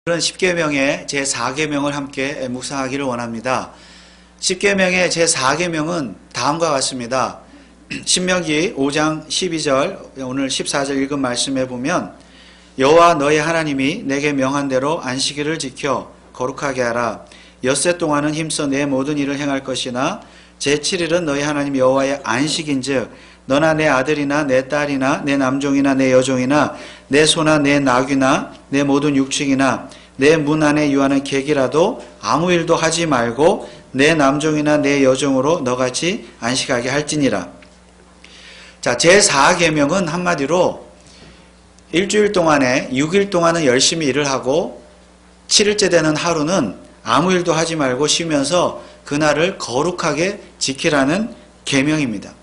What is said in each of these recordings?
그런 10계명의 제4계명을 함께 묵상하기를 원합니다. 10계명의 제4계명은 다음과 같습니다. 신명기 5장 12절 오늘 14절 읽은 말씀에 보면 여호와 너의 하나님이 내게 명한 대로 안식일을 지켜 거룩하게 하라. 엿새 동안은 힘써 내 모든 일을 행할 것이나 제7일은 너희 하나님 여호와의 안식인즉 너나 내 아들이나 내 딸이나 내 남종이나 내 여종이나 내 소나 내 나귀나 내 모든 육축이나 내 문 안에 유하는 객이라도 아무 일도 하지 말고 내 남종이나 내 여종으로 너같이 안식하게 할지니라. 자, 제4계명은 한마디로 일주일 동안에 6일 동안은 열심히 일을 하고 7일째 되는 하루는 아무 일도 하지 말고 쉬면서 그날을 거룩하게 지키라는 계명입니다.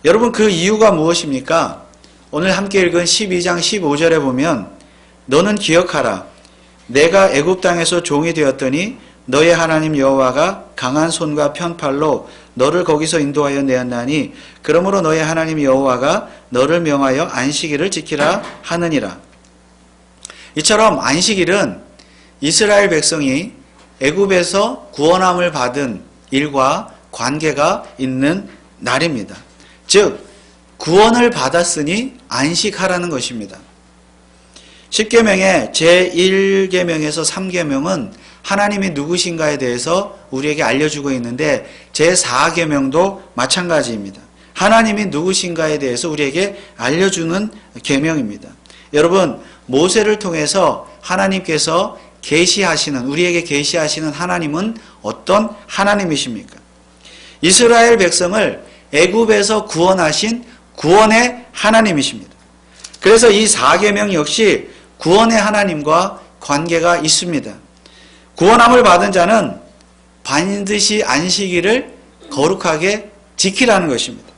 여러분, 그 이유가 무엇입니까? 오늘 함께 읽은 12장 15절에 보면 너는 기억하라. 내가 애굽 땅에서 종이 되었더니 너의 하나님 여호와가 강한 손과 편팔로 너를 거기서 인도하여 내었나니 그러므로 너의 하나님 여호와가 너를 명하여 안식일을 지키라 하느니라. 이처럼 안식일은 이스라엘 백성이 애굽에서 구원함을 받은 일과 관계가 있는 날입니다. 즉 구원을 받았으니 안식하라는 것입니다. 10계명의 제1계명에서 3계명은 하나님이 누구신가에 대해서 우리에게 알려주고 있는데 제4계명도 마찬가지입니다. 하나님이 누구신가에 대해서 우리에게 알려주는 계명입니다. 여러분, 모세를 통해서 하나님께서 우리에게 계시하시는 하나님은 어떤 하나님이십니까? 이스라엘 백성을 애굽에서 구원하신 구원의 하나님이십니다. 그래서 이 4계명 역시 구원의 하나님과 관계가 있습니다. 구원함을 받은 자는 반드시 안식일을 거룩하게 지키라는 것입니다.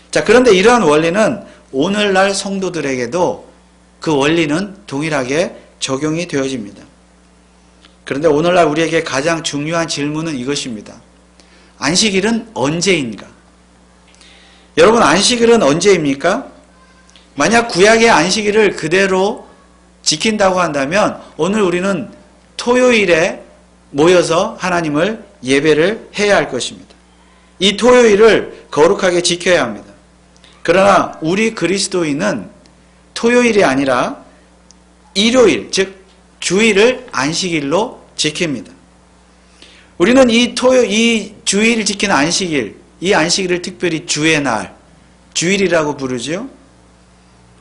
자, 그런데 이러한 원리는 오늘날 성도들에게도 그 원리는 동일하게 적용이 되어집니다. 그런데 오늘날 우리에게 가장 중요한 질문은 이것입니다. 안식일은 언제인가? 여러분, 안식일은 언제입니까? 만약 구약의 안식일을 그대로 지킨다고 한다면 오늘 우리는 토요일에 모여서 하나님을 예배를 해야 할 것입니다. 이 토요일을 거룩하게 지켜야 합니다. 그러나 우리 그리스도인은 토요일이 아니라 일요일, 즉 주일을 안식일로 지킵니다. 우리는 이 주일을 지키는 안식일, 이 안식일을 특별히 주의 날, 주일이라고 부르죠.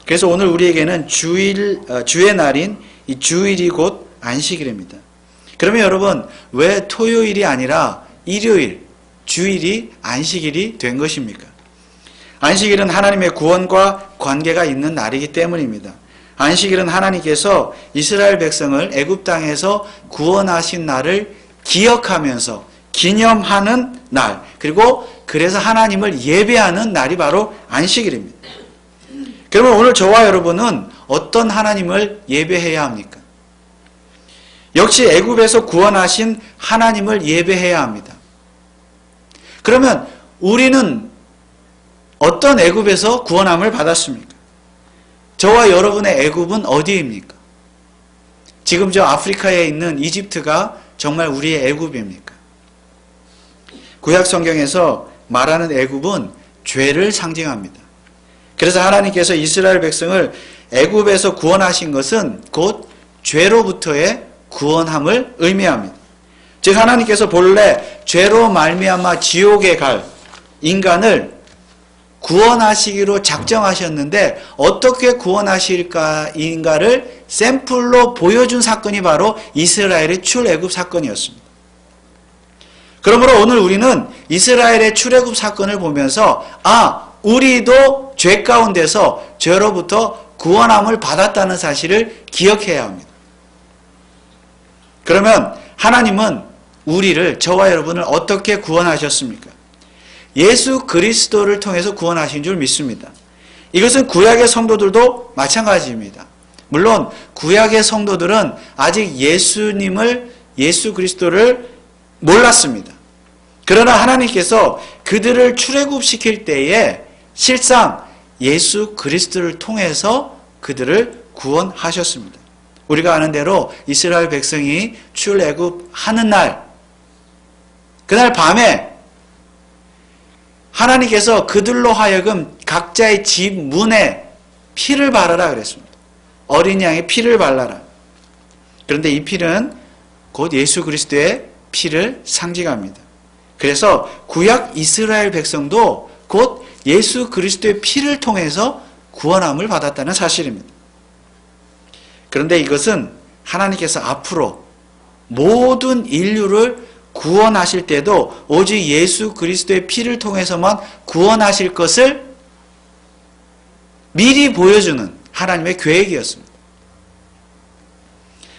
그래서 오늘 우리에게는 주의 날인 이 주일이 곧 안식일입니다. 그러면 여러분, 왜 토요일이 아니라 일요일, 주일이 안식일이 된 것입니까? 안식일은 하나님의 구원과 관계가 있는 날이기 때문입니다. 안식일은 하나님께서 이스라엘 백성을 애굽 땅에서 구원하신 날을 기억하면서 기념하는 날, 그리고 그래서 하나님을 예배하는 날이 바로 안식일입니다. 그러면 오늘 저와 여러분은 어떤 하나님을 예배해야 합니까? 역시 애굽에서 구원하신 하나님을 예배해야 합니다. 그러면 우리는 어떤 애굽에서 구원함을 받았습니까? 저와 여러분의 애굽은 어디입니까? 지금 저 아프리카에 있는 이집트가 정말 우리의 애굽입니까? 구약 성경에서 말하는 애굽은 죄를 상징합니다. 그래서 하나님께서 이스라엘 백성을 애굽에서 구원하신 것은 곧 죄로부터의 구원함을 의미합니다. 즉 하나님께서 본래 죄로 말미암아 지옥에 갈 인간을 구원하시기로 작정하셨는데 어떻게 구원하실까인가를 샘플로 보여준 사건이 바로 이스라엘의 출애굽 사건이었습니다. 그러므로 오늘 우리는 이스라엘의 출애굽 사건을 보면서 우리도 죄 가운데서 죄로부터 구원함을 받았다는 사실을 기억해야 합니다. 그러면 하나님은 우리를, 저와 여러분을 어떻게 구원하셨습니까? 예수 그리스도를 통해서 구원하신 줄 믿습니다. 이것은 구약의 성도들도 마찬가지입니다. 물론 구약의 성도들은 아직 예수 그리스도를 몰랐습니다. 그러나 하나님께서 그들을 출애굽시킬 때에 실상 예수 그리스도를 통해서 그들을 구원하셨습니다. 우리가 아는 대로 이스라엘 백성이 출애굽하는 날, 그날 밤에 하나님께서 그들로 하여금 각자의 집 문에 피를 바르라 그랬습니다. 어린 양의 피를 발라라. 그런데 이 피는 곧 예수 그리스도의 피를 상징합니다. 그래서 구약 이스라엘 백성도 곧 예수 그리스도의 피를 통해서 구원함을 받았다는 사실입니다. 그런데 이것은 하나님께서 앞으로 모든 인류를 구원하실 때도 오직 예수 그리스도의 피를 통해서만 구원하실 것을 미리 보여주는 하나님의 계획이었습니다.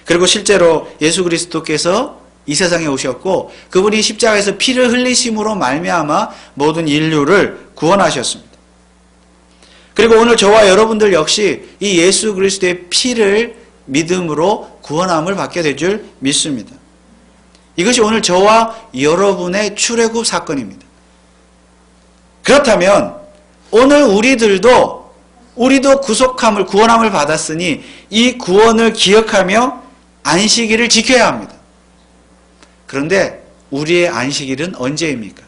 그리고 실제로 예수 그리스도께서 이 세상에 오셨고 그분이 십자가에서 피를 흘리심으로 말미암아 모든 인류를 구원하셨습니다. 그리고 오늘 저와 여러분들 역시 이 예수 그리스도의 피를 믿음으로 구원함을 받게 될 줄 믿습니다. 이것이 오늘 저와 여러분의 출애굽 사건입니다. 그렇다면 오늘 우리도 구속함을, 구원함을 받았으니 이 구원을 기억하며 안식일을 지켜야 합니다. 그런데 우리의 안식일은 언제입니까?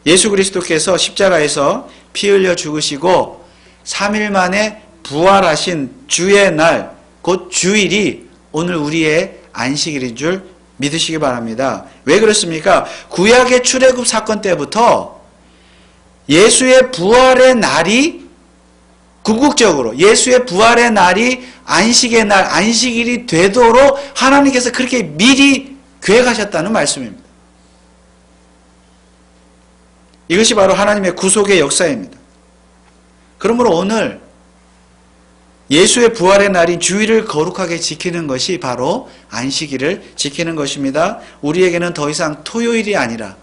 예수 그리스도께서 십자가에서 피 흘려 죽으시고 3일 만에 부활하신 주의 날, 곧 주일이 오늘 우리의 안식일인 줄 믿으시기 바랍니다. 왜 그렇습니까? 구약의 출애굽 사건 때부터 예수의 부활의 날이 궁극적으로 예수의 부활의 날이 안식의 날, 안식일이 되도록 하나님께서 그렇게 미리 계획하셨다는 말씀입니다. 이것이 바로 하나님의 구속의 역사입니다. 그러므로 오늘 예수의 부활의 날인 주일을 거룩하게 지키는 것이 바로 안식일을 지키는 것입니다. 우리에게는 더 이상 토요일이 아니라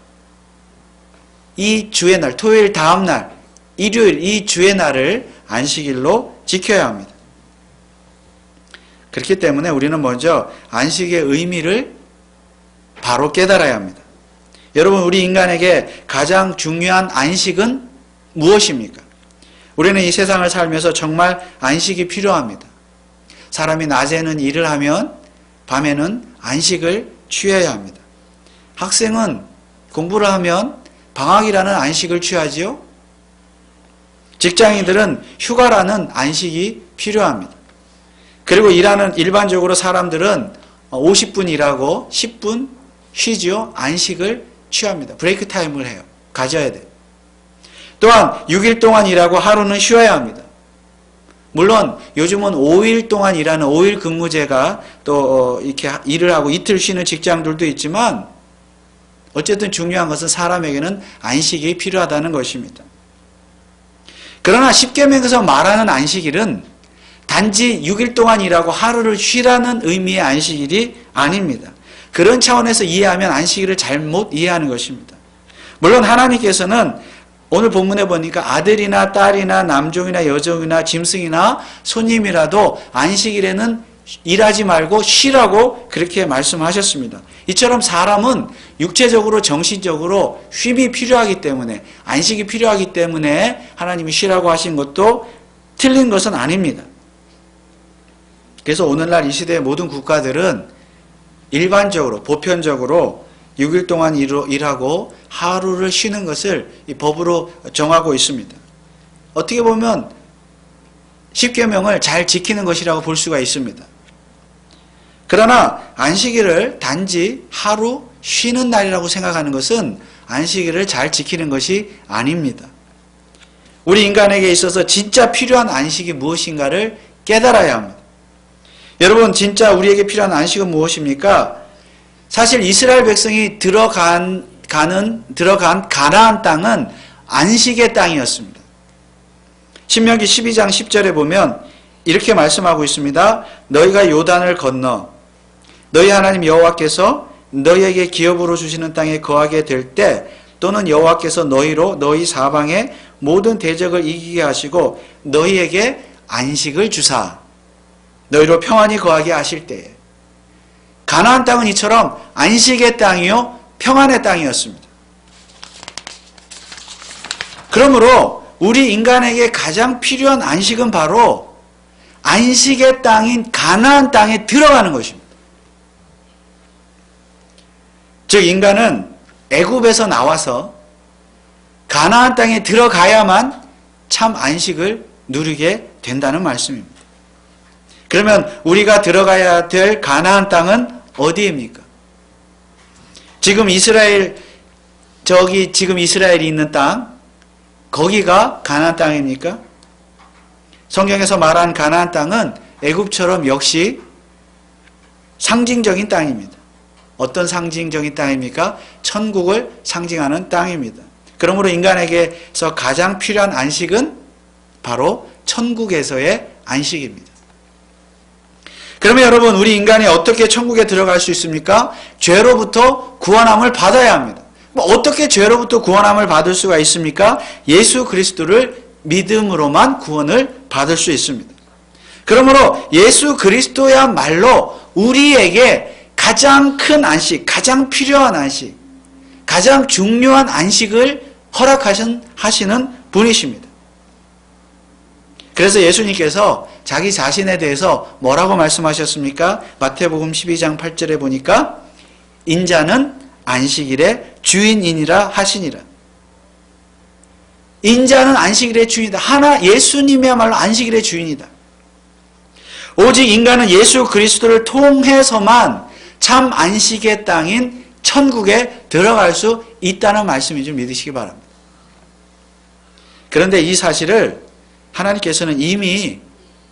이 주의 날, 토요일 다음 날, 일요일 이 주의 날을 안식일로 지켜야 합니다. 그렇기 때문에 우리는 먼저 안식의 의미를 바로 깨달아야 합니다. 여러분, 우리 인간에게 가장 중요한 안식은 무엇입니까? 우리는 이 세상을 살면서 정말 안식이 필요합니다. 사람이 낮에는 일을 하면 밤에는 안식을 취해야 합니다. 학생은 공부를 하면 방학이라는 안식을 취하지요. 직장인들은 휴가라는 안식이 필요합니다. 그리고 일반적으로 사람들은 50분 일하고 10분 쉬지요. 안식을 취합니다. 브레이크 타임을 해요. 가져야 돼요. 또한 6일 동안 일하고 하루는 쉬어야 합니다. 물론 요즘은 5일 동안 일하는 5일 근무제가 또 이렇게 일을 하고 이틀 쉬는 직장들도 있지만 어쨌든 중요한 것은 사람에게는 안식이 필요하다는 것입니다. 그러나 십계명에서 말하는 안식일은 단지 6일 동안 일하고 하루를 쉬라는 의미의 안식일이 아닙니다. 그런 차원에서 이해하면 안식일을 잘못 이해하는 것입니다. 물론 하나님께서는 오늘 본문에 보니까 아들이나 딸이나 남종이나 여종이나 짐승이나 손님이라도 안식일에는 일하지 말고 쉬라고 그렇게 말씀하셨습니다. 이처럼 사람은 육체적으로 정신적으로 쉼이 필요하기 때문에 안식이 필요하기 때문에 하나님이 쉬라고 하신 것도 틀린 것은 아닙니다. 그래서 오늘날 이 시대의 모든 국가들은 일반적으로 보편적으로 6일 동안 일하고 하루를 쉬는 것을 이 법으로 정하고 있습니다. 어떻게 보면 십계명을 잘 지키는 것이라고 볼 수가 있습니다. 그러나 안식일을 단지 하루 쉬는 날이라고 생각하는 것은 안식일을 잘 지키는 것이 아닙니다. 우리 인간에게 있어서 진짜 필요한 안식이 무엇인가를 깨달아야 합니다. 여러분, 진짜 우리에게 필요한 안식은 무엇입니까? 사실 이스라엘 백성이 들어간 가나안 땅은 안식의 땅이었습니다. 신명기 12장 10절에 보면 이렇게 말씀하고 있습니다. 너희가 요단을 건너 너희 하나님 여호와께서 너희에게 기업으로 주시는 땅에 거하게 될 때 또는 여호와께서 너희로 너희 사방의 모든 대적을 이기게 하시고 너희에게 안식을 주사 너희로 평안히 거하게 하실 때에 가나안 땅은 이처럼 안식의 땅이요 평안의 땅이었습니다. 그러므로 우리 인간에게 가장 필요한 안식은 바로 안식의 땅인 가나안 땅에 들어가는 것입니다. 즉 인간은 애굽에서 나와서 가나안 땅에 들어가야만 참 안식을 누리게 된다는 말씀입니다. 그러면 우리가 들어가야 될 가나안 땅은 어디입니까? 지금 이스라엘이 있는 땅, 거기가 가나안 땅입니까? 성경에서 말한 가나안 땅은 애굽처럼 역시 상징적인 땅입니다. 어떤 상징적인 땅입니까? 천국을 상징하는 땅입니다. 그러므로 인간에게서 가장 필요한 안식은 바로 천국에서의 안식입니다. 그러면 여러분, 우리 인간이 어떻게 천국에 들어갈 수 있습니까? 죄로부터 구원함을 받아야 합니다. 어떻게 죄로부터 구원함을 받을 수가 있습니까? 예수 그리스도를 믿음으로만 구원을 받을 수 있습니다. 그러므로 예수 그리스도야말로 우리에게 가장 큰 안식, 가장 필요한 안식, 가장 중요한 안식을 허락하시는 분이십니다. 그래서 예수님께서 자기 자신에 대해서 뭐라고 말씀하셨습니까? 마태복음 12장 8절에 보니까 인자는 안식일의 주인이니라 하시니라. 인자는 안식일의 주인이다. 예수님이야말로 안식일의 주인이다. 오직 인간은 예수 그리스도를 통해서만 참 안식의 땅인 천국에 들어갈 수 있다는 말씀을 좀 믿으시기 바랍니다. 그런데 이 사실을 하나님께서는 이미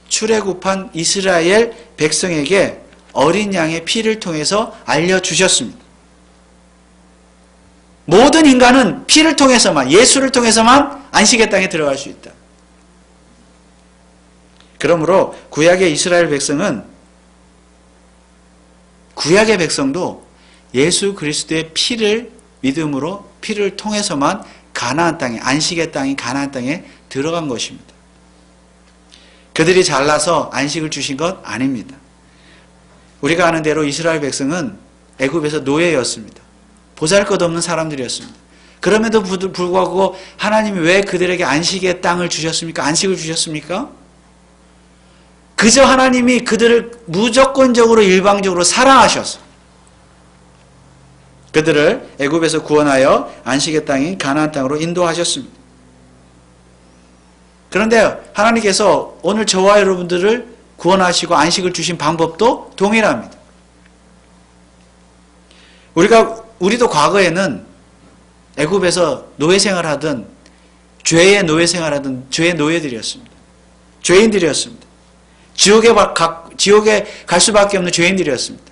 출애굽한 이스라엘 백성에게 어린 양의 피를 통해서 알려주셨습니다. 모든 인간은 피를 통해서만, 예수를 통해서만 안식의 땅에 들어갈 수 있다. 그러므로 구약의 이스라엘 백성은, 구약의 백성도 예수 그리스도의 피를 믿음으로, 피를 통해서만 가나안 땅에, 안식의 땅인 가나안 땅에 들어간 것입니다. 그들이 잘나서 안식을 주신 것 아닙니다. 우리가 아는 대로 이스라엘 백성은 애굽에서 노예였습니다. 보잘것없는 사람들이었습니다. 그럼에도 불구하고 하나님이 왜 그들에게 안식의 땅을 주셨습니까? 안식을 주셨습니까? 그저 하나님이 그들을 무조건적으로 일방적으로 사랑하셔서 그들을 애굽에서 구원하여 안식의 땅인 가나안 땅으로 인도하셨습니다. 그런데 하나님께서 오늘 저와 여러분들을 구원하시고 안식을 주신 방법도 동일합니다. 우리도 과거에는 애굽에서 노예 생활하던, 죄의 노예 생활하던 죄의 노예들이었습니다. 죄인들이었습니다. 지옥에 갈 수밖에 없는 죄인들이었습니다.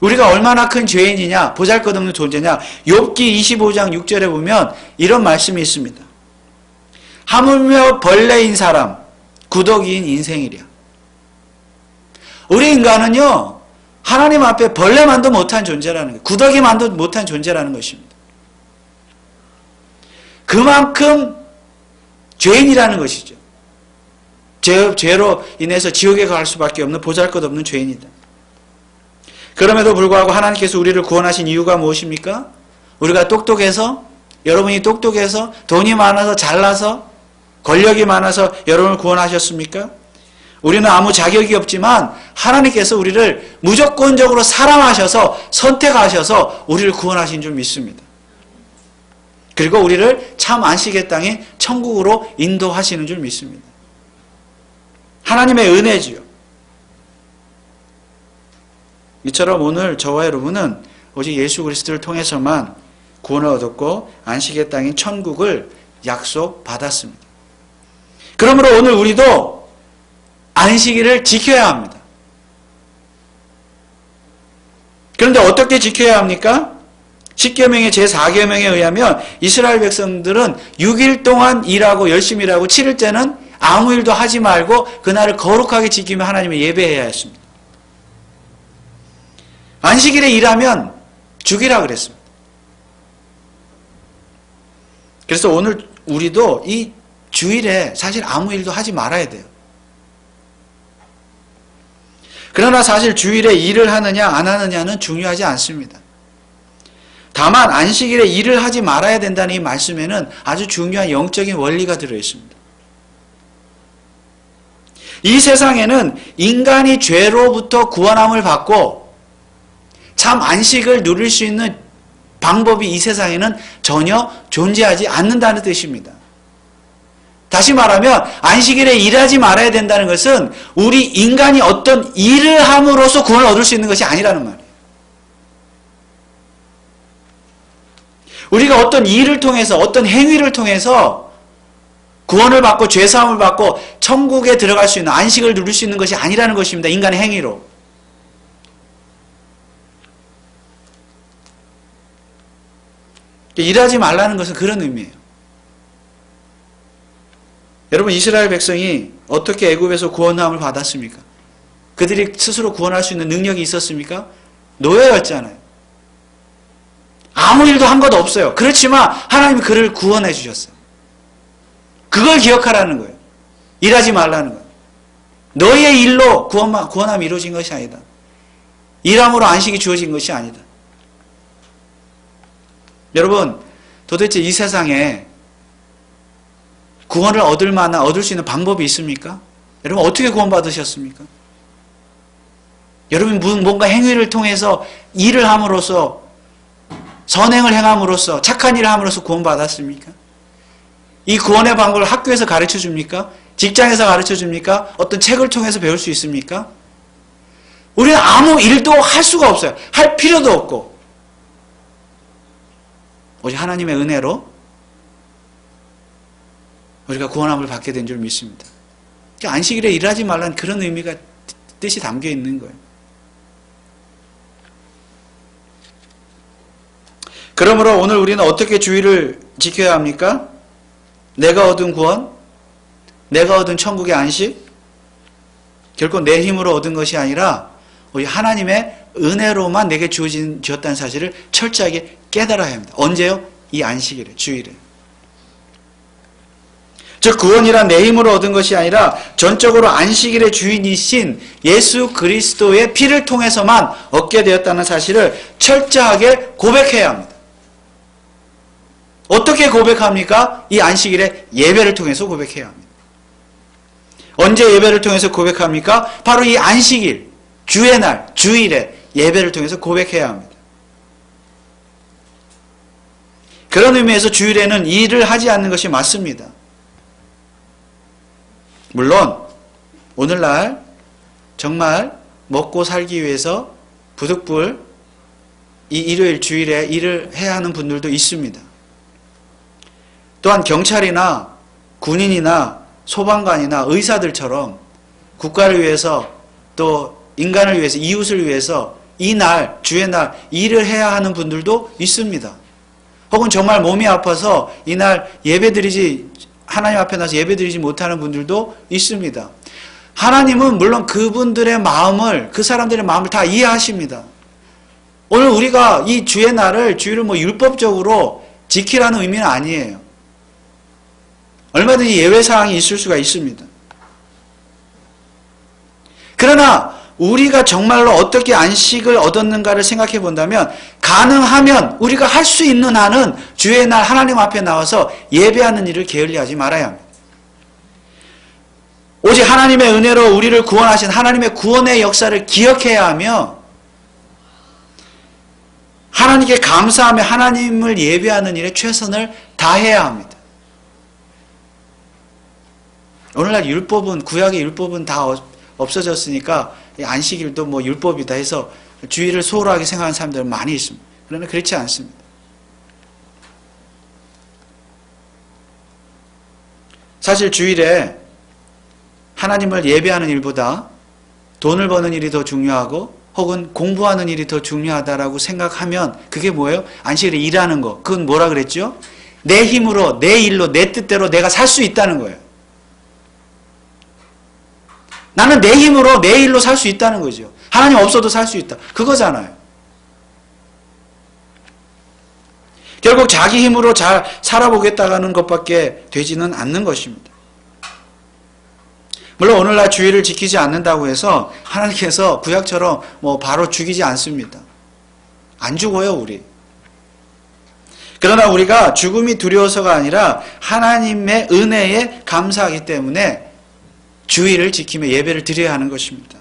우리가 얼마나 큰 죄인이냐, 보잘것없는 존재냐, 욥기 25장 6절에 보면 이런 말씀이 있습니다. 하물며 벌레인 사람, 구더기인 인생이랴. 우리 인간은요, 하나님 앞에 벌레만도 못한 존재라는 거예요. 구더기만도 못한 존재라는 것입니다. 그만큼 죄인이라는 것이죠. 죄로 인해서 지옥에 갈 수밖에 없는 보잘것없는 죄인이다. 그럼에도 불구하고 하나님께서 우리를 구원하신 이유가 무엇입니까? 우리가 똑똑해서, 여러분이 똑똑해서, 돈이 많아서, 잘나서, 권력이 많아서 여러분을 구원하셨습니까? 우리는 아무 자격이 없지만 하나님께서 우리를 무조건적으로 사랑하셔서 선택하셔서 우리를 구원하신 줄 믿습니다. 그리고 우리를 참 안식의 땅에 천국으로 인도하시는 줄 믿습니다. 하나님의 은혜지요. 이처럼 오늘 저와 여러분은 오직 예수 그리스도를 통해서만 구원을 얻었고 안식의 땅인 천국을 약속받았습니다. 그러므로 오늘 우리도 안식일을 지켜야 합니다. 그런데 어떻게 지켜야 합니까? 10계명의 제4계명에 의하면 이스라엘 백성들은 6일 동안 일하고 열심히 일하고 7일째는 아무 일도 하지 말고 그날을 거룩하게 지키며 하나님을 예배해야 했습니다. 안식일에 일하면 죽이라 그랬습니다. 그래서 오늘 우리도 이 주일에 사실 아무 일도 하지 말아야 돼요. 그러나 사실 주일에 일을 하느냐 안 하느냐는 중요하지 않습니다. 다만 안식일에 일을 하지 말아야 된다는 이 말씀에는 아주 중요한 영적인 원리가 들어있습니다. 이 세상에는 인간이 죄로부터 구원함을 받고 참 안식을 누릴 수 있는 방법이 이 세상에는 전혀 존재하지 않는다는 뜻입니다. 다시 말하면 안식일에 일하지 말아야 된다는 것은 우리 인간이 어떤 일을 함으로써 구원을 얻을 수 있는 것이 아니라는 말이에요. 우리가 어떤 일을 통해서 어떤 행위를 통해서 구원을 받고 죄사함을 받고 천국에 들어갈 수 있는 안식을 누릴 수 있는 것이 아니라는 것입니다. 인간의 행위로. 일하지 말라는 것은 그런 의미예요. 여러분, 이스라엘 백성이 어떻게 애굽에서 구원함을 받았습니까? 그들이 스스로 구원할 수 있는 능력이 있었습니까? 노예였잖아요. 아무 일도 한 것 없어요. 그렇지만 하나님이 그를 구원해 주셨어요. 그걸 기억하라는 거예요. 일하지 말라는 거예요. 너희의 일로 구원함이 이루어진 것이 아니다. 일함으로 안식이 주어진 것이 아니다. 여러분, 도대체 이 세상에 구원을 얻을 수 있는 방법이 있습니까? 여러분, 어떻게 구원받으셨습니까? 여러분, 뭔가 행위를 통해서 일을 함으로써 선행을 행함으로써 착한 일을 함으로써 구원받았습니까? 이 구원의 방법을 학교에서 가르쳐 줍니까? 직장에서 가르쳐 줍니까? 어떤 책을 통해서 배울 수 있습니까? 우리는 아무 일도 할 수가 없어요. 할 필요도 없고 오직 하나님의 은혜로 우리가 구원함을 받게 된 줄 믿습니다. 그러니까 안식일에 일하지 말라는 그런 의미가 뜻이 담겨 있는 거예요. 그러므로 오늘 우리는 어떻게 주의를 지켜야 합니까? 내가 얻은 구원, 내가 얻은 천국의 안식, 결코 내 힘으로 얻은 것이 아니라 우리 하나님의 은혜로만 내게 주었다는 사실을 철저하게 깨달아야 합니다. 언제요? 이 안식일에, 주일에. 즉 구원이란 내 힘으로 얻은 것이 아니라 전적으로 안식일의 주인이신 예수 그리스도의 피를 통해서만 얻게 되었다는 사실을 철저하게 고백해야 합니다. 어떻게 고백합니까? 이 안식일에 예배를 통해서 고백해야 합니다. 언제 예배를 통해서 고백합니까? 바로 이 안식일, 주의 날, 주일에 예배를 통해서 고백해야 합니다. 그런 의미에서 주일에는 일을 하지 않는 것이 맞습니다. 물론 오늘날 정말 먹고 살기 위해서 부득불 이 일요일 주일에 일을 해야 하는 분들도 있습니다. 또한 경찰이나 군인이나 소방관이나 의사들처럼 국가를 위해서 또 인간을 위해서 이웃을 위해서 이 날 주의 날 일을 해야 하는 분들도 있습니다. 혹은 정말 몸이 아파서 이날 하나님 앞에 나서 예배드리지 못하는 분들도 있습니다. 하나님은 물론 그분들의 마음을, 그 사람들의 마음을 다 이해하십니다. 오늘 우리가 이 주의 날을, 주일을 율법적으로 지키라는 의미는 아니에요. 얼마든지 예외 사항이 있을 수가 있습니다. 그러나 우리가 정말로 어떻게 안식을 얻었는가를 생각해 본다면 가능하면 우리가 할 수 있는 한은 주의 날 하나님 앞에 나와서 예배하는 일을 게을리하지 말아야 합니다. 오직 하나님의 은혜로 우리를 구원하신 하나님의 구원의 역사를 기억해야 하며 하나님께 감사하며 하나님을 예배하는 일에 최선을 다해야 합니다. 오늘날 율법은, 구약의 율법은 다 없어졌으니까 안식일도 율법이다 해서 주일을 소홀하게 생각하는 사람들은 많이 있습니다. 그러나 그렇지 않습니다. 사실 주일에 하나님을 예배하는 일보다 돈을 버는 일이 더 중요하고 혹은 공부하는 일이 더 중요하다라고 생각하면 그게 뭐예요? 안식일에 일하는 거. 그건 뭐라 그랬죠? 내 힘으로, 내 일로, 내 뜻대로 내가 살 수 있다는 거예요. 나는 내 힘으로 내 일로 살 수 있다는 거죠. 하나님 없어도 살 수 있다. 그거잖아요. 결국 자기 힘으로 잘 살아보겠다는 것밖에 되지는 않는 것입니다. 물론 오늘날 주일을 지키지 않는다고 해서 하나님께서 구약처럼 바로 죽이지 않습니다. 안 죽어요, 우리. 그러나 우리가 죽음이 두려워서가 아니라 하나님의 은혜에 감사하기 때문에 주일을 지키며 예배를 드려야 하는 것입니다.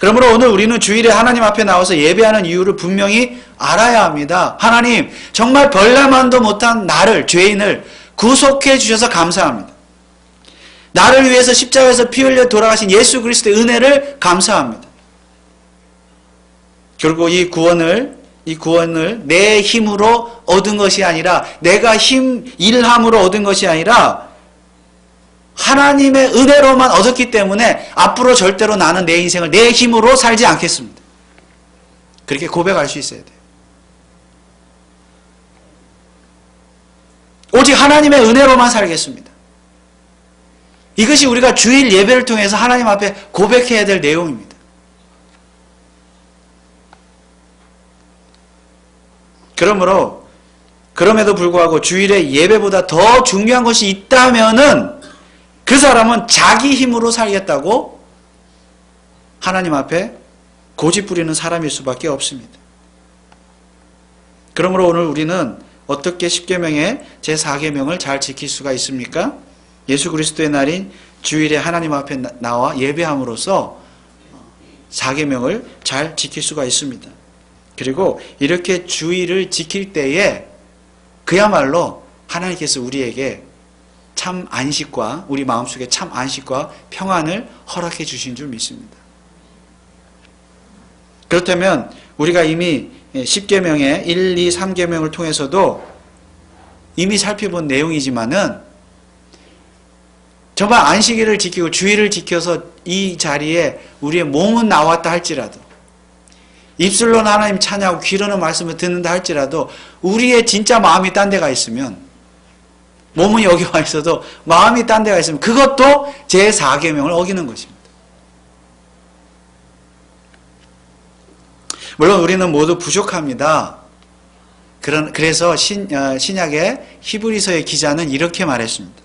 그러므로 오늘 우리는 주일에 하나님 앞에 나와서 예배하는 이유를 분명히 알아야 합니다. 하나님, 정말 벌레만도 못한 나를, 죄인을 구속해 주셔서 감사합니다. 나를 위해서 십자가에서 피 흘려 돌아가신 예수 그리스도의 은혜를 감사합니다. 결국 이 구원을 내 힘으로 얻은 것이 아니라, 내가 일함으로 얻은 것이 아니라 하나님의 은혜로만 얻었기 때문에 앞으로 절대로 나는 내 인생을 내 힘으로 살지 않겠습니다. 그렇게 고백할 수 있어야 돼요. 오직 하나님의 은혜로만 살겠습니다. 이것이 우리가 주일 예배를 통해서 하나님 앞에 고백해야 될 내용입니다. 그럼에도 불구하고 주일에 예배보다 더 중요한 것이 있다면은 그 사람은 자기 힘으로 살겠다고 하나님 앞에 고집 부리는 사람일 수밖에 없습니다. 그러므로 오늘 우리는 어떻게 십계명의 제4계명을 잘 지킬 수가 있습니까? 예수 그리스도의 날인 주일에 하나님 앞에 나와 예배함으로써 4계명을 잘 지킬 수가 있습니다. 그리고 이렇게 주일을 지킬 때에 그야말로 하나님께서 우리에게 참 안식과, 우리 마음속에 참 안식과 평안을 허락해 주신 줄 믿습니다. 그렇다면 우리가 이미 10계명의 1, 2, 3계명을 통해서도 이미 살펴본 내용이지만은 정말 안식일을 지키고 주일을 지켜서 이 자리에 우리의 몸은 나왔다 할지라도, 입술로는 하나님 찬양하고 귀로는 말씀을 듣는다 할지라도 우리의 진짜 마음이 딴 데가 있으면, 몸은 여기 와 있어도 마음이 딴 데가 있으면 그것도 제4계명을 어기는 것입니다. 물론 우리는 모두 부족합니다. 그래서 신약의 히브리서의 기자는 이렇게 말했습니다.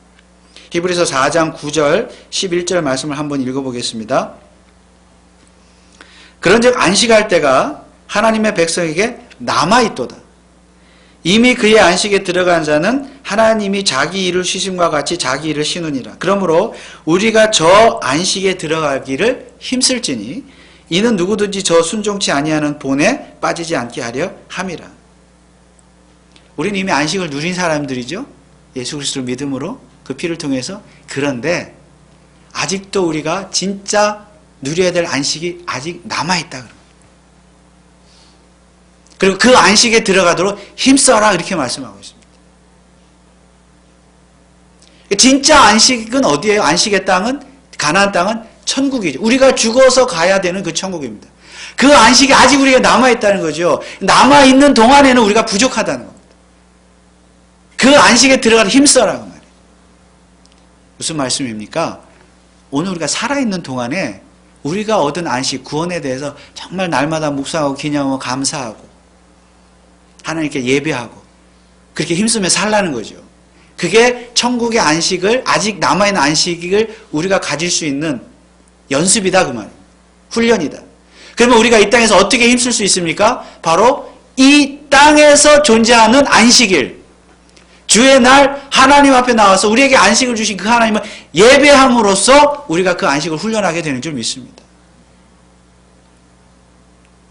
히브리서 4장 9절 11절 말씀을 한번 읽어보겠습니다. 그런즉 안식할 때가 하나님의 백성에게 남아있도다. 이미 그의 안식에 들어간 자는 하나님이 자기 일을 쉬심과 같이 자기 일을 쉬느니라. 그러므로 우리가 저 안식에 들어가기를 힘쓸지니 이는 누구든지 저 순종치 아니하는 본에 빠지지 않게 하려 함이라. 우리는 이미 안식을 누린 사람들이죠. 예수 그리스도를 믿음으로 그 피를 통해서. 그런데 아직도 우리가 진짜 누려야 될 안식이 아직 남아있다. 그리고 그 안식에 들어가도록 힘써라 이렇게 말씀하고 있습니다. 진짜 안식은 어디예요? 안식의 땅은, 가나안 땅은 천국이죠. 우리가 죽어서 가야 되는 그 천국입니다. 그 안식이 아직 우리가 남아있다는 거죠. 남아있는 동안에는 우리가 부족하다는 겁니다. 그 안식에 들어가서 힘써라고 말이에요. 무슨 말씀입니까? 오늘 우리가 살아있는 동안에 우리가 얻은 안식, 구원에 대해서 정말 날마다 묵상하고 기념하고 감사하고 하나님께 예배하고 그렇게 힘쓰며 살라는 거죠. 그게 천국의 안식을, 아직 남아있는 안식을 우리가 가질 수 있는 연습이다 그 말이에요. 훈련이다. 그러면 우리가 이 땅에서 어떻게 힘쓸 수 있습니까? 바로 이 땅에서 존재하는 안식일, 주의 날 하나님 앞에 나와서 우리에게 안식을 주신 그 하나님을 예배함으로써 우리가 그 안식을 훈련하게 되는 줄 믿습니다.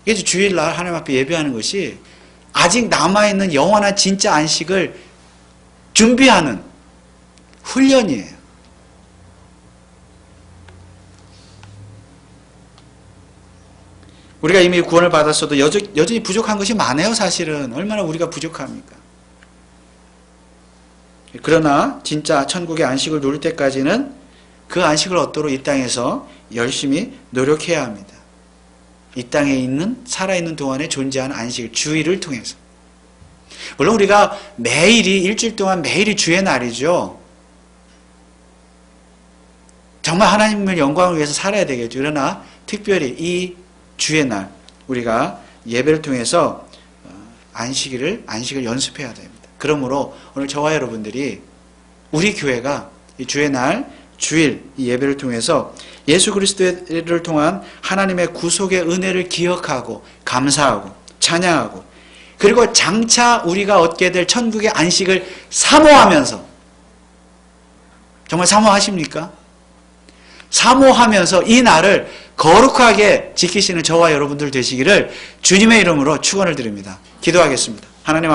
이게 주일날 하나님 앞에 예배하는 것이 아직 남아있는 영원한 진짜 안식을 준비하는 훈련이에요. 우리가 이미 구원을 받았어도 여전히 부족한 것이 많아요. 사실은 얼마나 우리가 부족합니까? 그러나 진짜 천국의 안식을 누릴 때까지는 그 안식을 얻도록 이 땅에서 열심히 노력해야 합니다. 이 땅에 있는, 살아있는 동안에 존재하는 안식일, 주일을 통해서. 물론 우리가 매일이, 일주일 동안 매일이 주의 날이죠. 정말 하나님의 영광을 위해서 살아야 되겠죠. 그러나 특별히 이 주의 날 우리가 예배를 통해서 안식을 연습해야 됩니다. 그러므로 오늘 저와 여러분들이 우리 교회가 이 주의 날, 주일 이 예배를 통해서 예수 그리스도를 통한 하나님의 구속의 은혜를 기억하고 감사하고 찬양하고, 그리고 장차 우리가 얻게 될 천국의 안식을 사모하면서, 정말 사모하십니까? 사모하면서 이 날을 거룩하게 지키시는 저와 여러분들 되시기를 주님의 이름으로 축원을 드립니다. 기도하겠습니다. 하나님